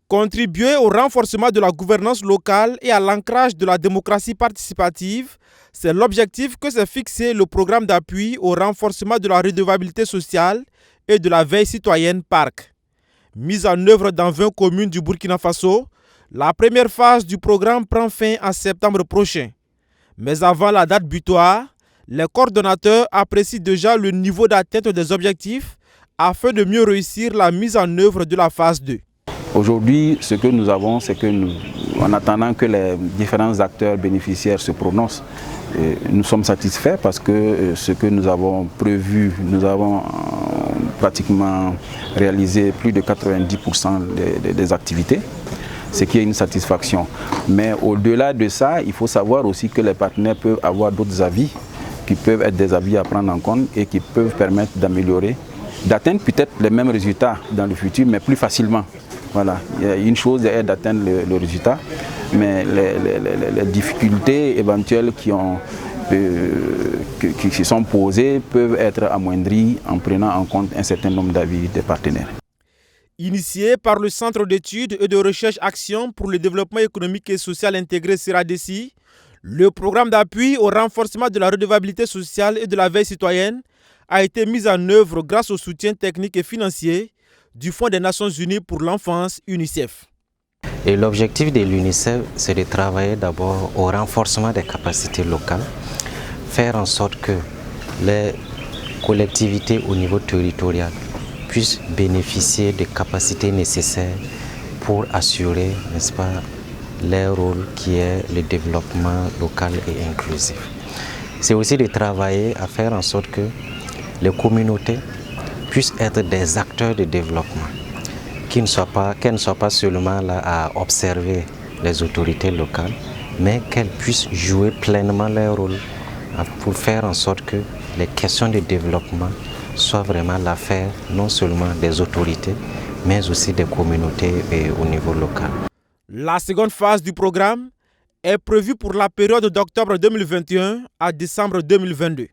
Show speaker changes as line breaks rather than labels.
Contribuer au renforcement de la gouvernance locale et à l'ancrage de la démocratie participative, c'est l'objectif que s'est fixé le programme d'appui au renforcement de la redevabilité sociale et de la veille citoyenne PARC. Mise en œuvre dans 20 communes du Burkina Faso, la première phase du programme prend fin en septembre prochain. Mais avant la date butoir, les coordonnateurs apprécient déjà le niveau d'atteinte des objectifs afin de mieux réussir la mise en œuvre de la phase 2.
Aujourd'hui, ce que nous avons, c'est que en attendant que les différents acteurs bénéficiaires se prononcent, nous sommes satisfaits parce que ce que nous avons prévu, nous avons pratiquement réalisé plus de 90% des activités, ce qui est une satisfaction. Mais au-delà de ça, il faut savoir aussi que les partenaires peuvent avoir d'autres avis, qui peuvent être des avis à prendre en compte et qui peuvent permettre d'améliorer, d'atteindre peut-être les mêmes résultats dans le futur, mais plus facilement. Voilà. Une chose est d'atteindre le résultat, mais les difficultés éventuelles qui sont posées peuvent être amoindries en prenant en compte un certain nombre d'avis des partenaires.
Initié par le Centre d'études et de recherche Action pour le développement économique et social intégré CERADECI, le programme d'appui au renforcement de la redevabilité sociale et de la veille citoyenne a été mis en œuvre grâce au soutien technique et financier du Fonds des Nations Unies pour l'enfance, UNICEF.
Et l'objectif de l'UNICEF, c'est de travailler d'abord au renforcement des capacités locales, faire en sorte que les collectivités au niveau territorial puissent bénéficier des capacités nécessaires pour assurer, n'est-ce pas, leur rôle qui est le développement local et inclusif. C'est aussi de travailler à faire en sorte que les communautés puissent être des acteurs de développement, qu'elles ne soient pas seulement là à observer les autorités locales, mais qu'elles puissent jouer pleinement leur rôle pour faire en sorte que les questions de développement soient vraiment l'affaire non seulement des autorités, mais aussi des communautés au niveau local.
La seconde phase du programme est prévue pour la période d'octobre 2021 à décembre 2022.